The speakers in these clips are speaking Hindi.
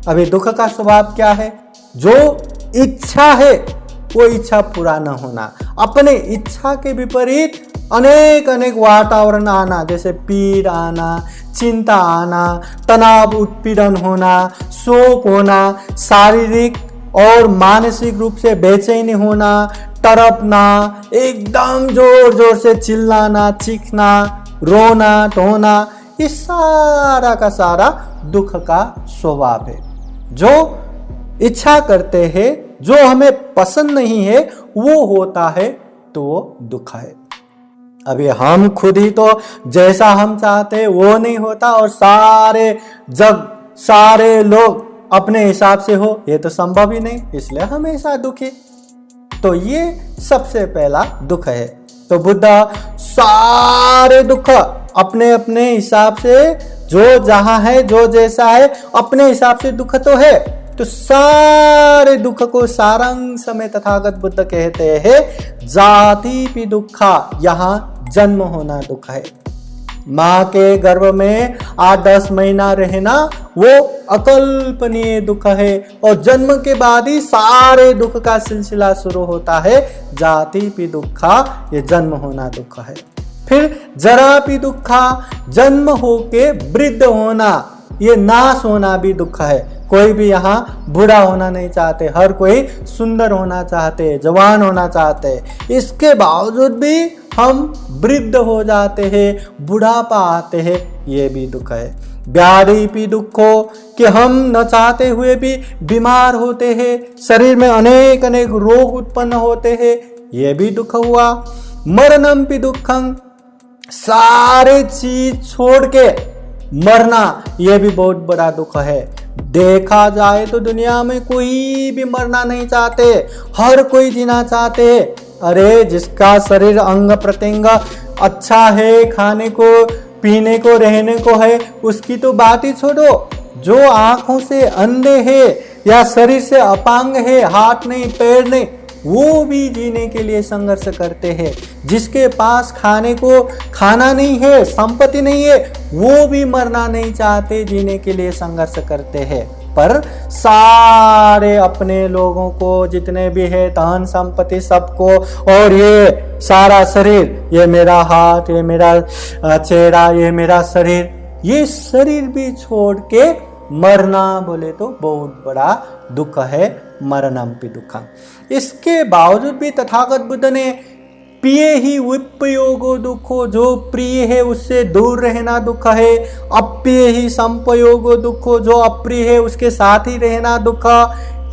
अभी दुख का स्वभाव क्या है? जो इच्छा है वो इच्छा पूरा न होना, अपने इच्छा के विपरीत अनेक अनेक वातावरण आना, जैसे पीड़ आना, चिंता आना, तनाव उत्पीड़न होना, शोक होना, शारीरिक और मानसिक रूप से बेचैनी होना, तड़पना, एकदम जोर जोर से चिल्लाना, चीखना, रोना धोना, ये सारा का सारा दुख का स्वभाव है। जो इच्छा करते हैं, जो हमें पसंद नहीं है वो होता है तो वो दुख है। अभी हम खुद ही तो जैसा हम चाहते हैं वो नहीं होता और सारे जग सारे लोग अपने हिसाब से हो, ये तो संभव ही नहीं, इसलिए हमेशा दुखी। तो ये सबसे पहला दुख है। तो बुद्ध सारे दुख अपने अपने हिसाब से, जो जहां है जो जैसा है अपने हिसाब से दुख तो है, तो सारे दुख को सारांश में तथागत बुद्ध कहते हैं जाति भी दुखा, यहाँ जन्म होना दुख है। माँ के गर्भ में 8-10 महीना रहना वो अकल्पनीय दुख है, और जन्म के बाद ही सारे दुख का सिलसिला शुरू होता है। जाति भी दुखा, ये जन्म होना दुख है। फिर जरा भी दुखा, जन्म होके वृद्ध होना, ये नाश होना भी दुख है। कोई भी यहाँ बूढ़ा होना नहीं चाहते, हर कोई सुंदर होना चाहते, जवान होना चाहते, इसके बावजूद भी हम वृद्ध हो जाते हैं, बुढ़ापा आते हैं, ये भी दुख है। व्याधि भी दुख हो कि हम न चाहते हुए भी बीमार होते हैं, शरीर में अनेक अनेक रोग उत्पन्न होते हैं, ये भी दुख हुआ। मरणम भी दुखं, सारे चीज छोड़ के मरना, यह भी बहुत बड़ा दुख है। देखा जाए तो दुनिया में कोई भी मरना नहीं चाहते, हर कोई जीना चाहते हैं। अरे जिसका शरीर अंग प्रत्यंग अच्छा है, खाने को पीने को रहने को है, उसकी तो बात ही छोड़ो। जो आंखों से अंधे है या शरीर से अपांग है, हाथ नहीं पैर नहीं, वो भी जीने के लिए संघर्ष करते हैं। जिसके पास खाने को खाना नहीं है, संपत्ति नहीं है, वो भी मरना नहीं चाहते, जीने के लिए संघर्ष करते हैं। पर सारे अपने लोगों को, जितने भी है धन संपत्ति सबको, और ये सारा शरीर, ये मेरा हाथ, ये मेरा चेहरा, ये मेरा शरीर, ये शरीर भी छोड़ के मरना बोले तो बहुत बड़ा दुख है। मरणम भी दुखम। इसके बावजूद भी तथागत बुद्ध ने प्रिय ही विपयोगो दुखो, जो प्रिय है उससे दूर रहना दुख है। अप्रिय ही संपयोगो दुखो, जो अप्रिय है उसके साथ ही रहना दुख।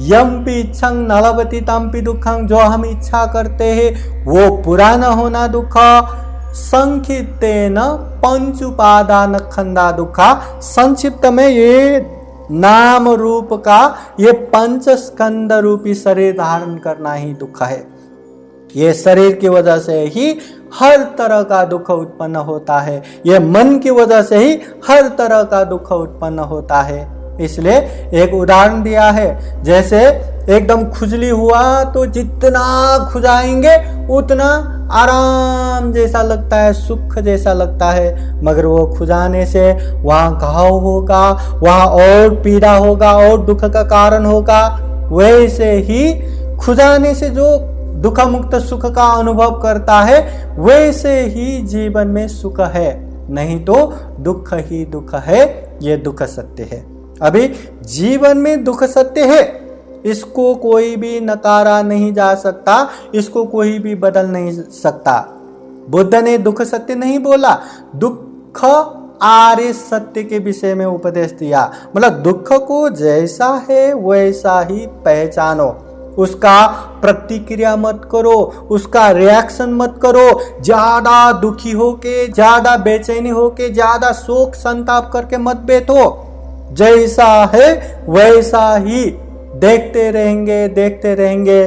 यम भी इच्छं नलवती तम भी दुखं, जो हम इच्छा करते हैं वो पूरा न होना दुख। संक्षिप्तेन पंच उपादान खंदा दुखा, संक्षिप्त में ये नाम रूप का ये पंच स्कंद रूपी शरीर धारण करना ही दुख है। ये शरीर की वजह से ही हर तरह का दुख उत्पन्न होता है, ये मन की वजह से ही हर तरह का दुख उत्पन्न होता है। इसलिए एक उदाहरण दिया है, जैसे एकदम खुजली हुआ तो जितना खुजाएंगे उतना आराम जैसा लगता है, सुख जैसा लगता है, मगर वो खुजाने से वहाँ घाव होगा, वहाँ और पीड़ा होगा और दुख का कारण होगा। वैसे ही खुजाने से जो दुख मुक्त सुख का अनुभव करता है, वैसे ही जीवन में सुख है, नहीं तो दुख ही दुख है। ये दुख सत्य है। अभी जीवन में दुख सत्य है, इसको कोई भी नकारा नहीं जा सकता, इसको कोई भी बदल नहीं सकता। बुद्ध ने दुख सत्य नहीं बोला, दुख आर्य सत्य के विषय में उपदेश दिया। मतलब दुख को जैसा है वैसा ही पहचानो, उसका प्रतिक्रिया मत करो, उसका रिएक्शन मत करो। ज्यादा दुखी होके, ज्यादा बेचैनी होके, ज्यादा शोक संताप करके मत बैठो। जैसा है वैसा ही देखते रहेंगे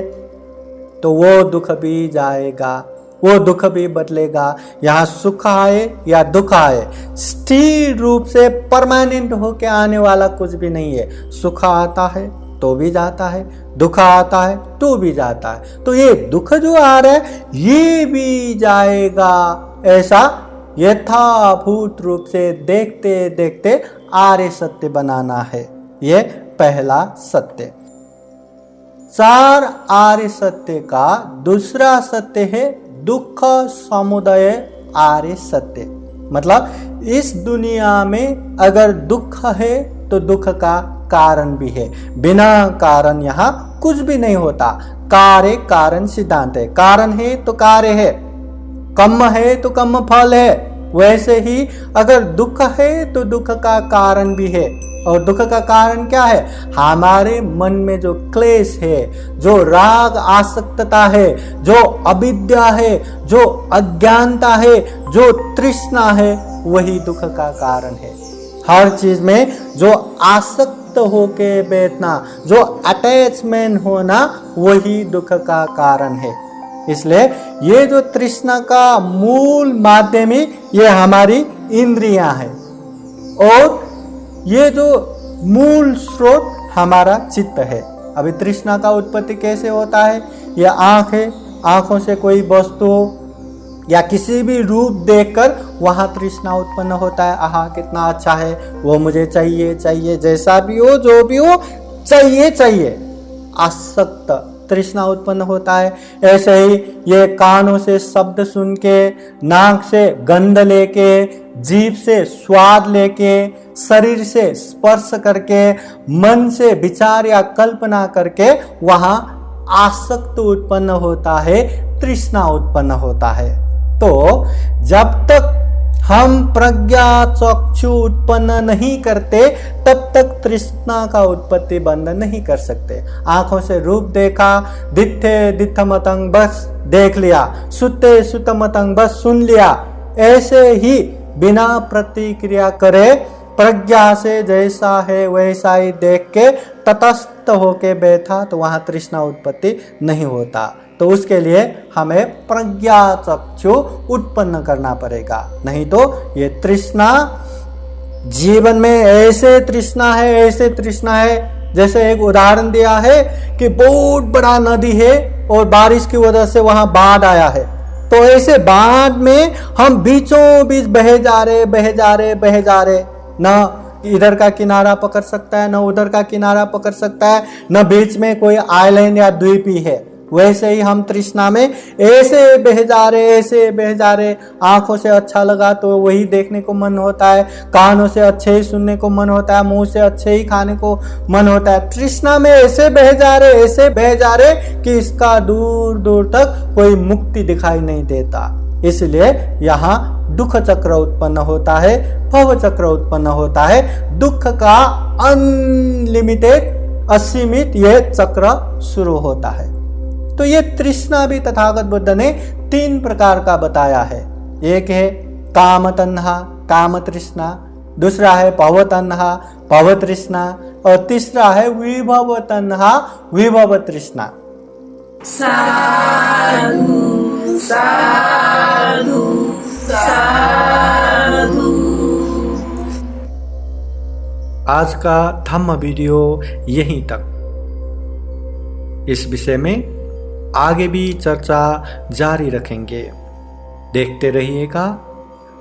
तो वो दुख भी जाएगा, वो दुख भी बदलेगा। यहाँ सुख आए या दुख आए, स्थिर रूप से परमानेंट होके आने वाला कुछ भी नहीं है। सुख आता है तो भी जाता है, दुख आता है तो भी जाता है। तो ये दुख जो आ रहा है ये भी जाएगा, ऐसा यथाभूत रूप से देखते देखते आर्य सत्य बनाना है। ये पहला सत्य। चार आर्य सत्य का दूसरा सत्य है दुख समुदय आर्य सत्य। मतलब इस दुनिया में अगर दुख है तो दुख का कारण भी है, बिना कारण यहाँ कुछ भी नहीं होता। कार्य कारण सिद्धांत है, कारण है तो कार्य है, कर्म है तो कर्म फल है। वैसे ही अगर दुख है तो दुख का कारण भी है। और दुख का कारण क्या है? हमारे मन में जो क्लेश है, जो राग आसक्तता है, जो अविद्या है, जो अज्ञानता है, जो तृष्णा है, वही दुख का कारण है। हर चीज में जो आसक्त होके बैठना, जो अटैचमेंट होना, वही दुख का कारण है। इसलिए ये जो तृष्णा का मूल माध्यम ही ये हमारी इंद्रियां हैं, और ये जो मूल स्रोत हमारा चित्त है। अभी तृष्णा का उत्पत्ति कैसे होता है? यह आंख है, आंखों से कोई वस्तु या किसी भी रूप देखकर वहां तृष्णा उत्पन्न होता है। आहा कितना अच्छा है, वो मुझे चाहिए चाहिए, जैसा भी हो जो भी हो चाहिए चाहिए, आसक्त तृष्णा उत्पन्न होता है। ऐसे ही ये कानों से शब्द सुन के, नाक से गंध लेके, जीभ से स्वाद लेके, शरीर से स्पर्श करके, मन से विचार या कल्पना करके वहां आसक्त उत्पन्न होता है, तृष्णा उत्पन्न होता है। तो जब तक हम प्रज्ञा चक्षु उत्पन्न नहीं करते तब तक तृष्णा का उत्पत्ति बंद नहीं कर सकते। आंखों से रूप देखा, दित्थे दित्थमतंग बस देख लिया, सुते सुतमतंग बस सुन लिया। ऐसे ही बिना प्रतिक्रिया करे प्रज्ञा से जैसा है वैसा ही देख के तटस्थ होके बैठा तो वहां तृष्णा उत्पत्ति नहीं होता। तो उसके लिए हमें प्रज्ञा चक्षु उत्पन्न करना पड़ेगा, नहीं तो ये तृष्णा जीवन में ऐसे तृष्णा है, ऐसे तृष्णा है। जैसे एक उदाहरण दिया है कि बहुत बड़ा नदी है और बारिश की वजह से वहां बाढ़ आया है, तो ऐसे बाढ़ में हम बीचों बीच बहे जा रहे, न इधर का किनारा पकड़ सकता है, न उधर का किनारा पकड़ सकता है, न बीच में कोई आइलैंड या द्वीप ही है। वैसे ही हम तृष्णा में ऐसे बह जा रहे। आंखों से अच्छा लगा तो वही देखने को मन होता है, कानों से अच्छे ही सुनने को मन होता है, मुंह से अच्छे ही खाने को मन होता है। तृष्णा में ऐसे बह जा रहे कि इसका दूर दूर तक कोई मुक्ति दिखाई नहीं देता। इसलिए यहाँ दुख चक्र उत्पन्न होता है, भव चक्र उत्पन्न होता है। दुख का अनलिमिटेड असीमित यह चक्र शुरू होता है। तो ये तृष्णा भी तथागत बुद्ध ने 3 प्रकार का बताया है। एक है काम तन्हा, काम तृष्णा, दूसरा है भव तन्हा, भव तृष्णा, और तीसरा है विभव तन्हा, विभव तृष्णा। साधु साधु साधु। आज का धम्म वीडियो यहीं तक। इस विषय में आगे भी चर्चा जारी रखेंगे। देखते रहिएगा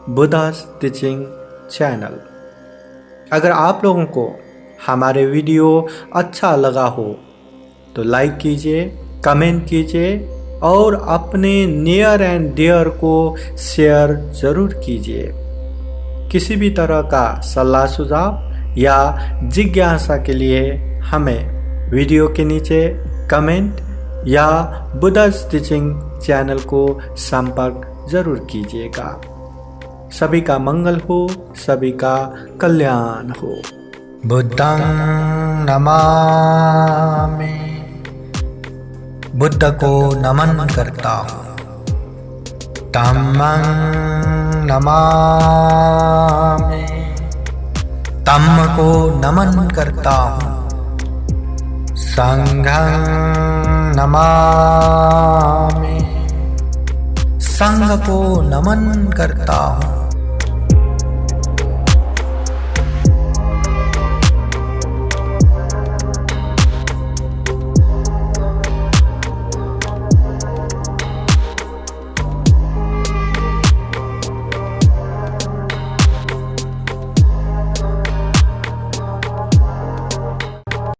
बुद्धास टीचिंग चैनल। अगर आप लोगों को हमारे वीडियो अच्छा लगा हो तो लाइक कीजिए, कमेंट कीजिए और अपने नियर एंड डियर को शेयर जरूर कीजिए। किसी भी तरह का सलाह सुझाव या जिज्ञासा के लिए हमें वीडियो के नीचे कमेंट या बुद्धास टीचिंग चैनल को संपर्क जरूर कीजिएगा। सभी का मंगल हो, सभी का कल्याण हो। बुद्धं नमामि। बुद्ध को नमन करता हूँ। धम्मं नमामि। धम्म को नमन करता हूँ। संघं नमामि। संघ को नमन करता हूँ।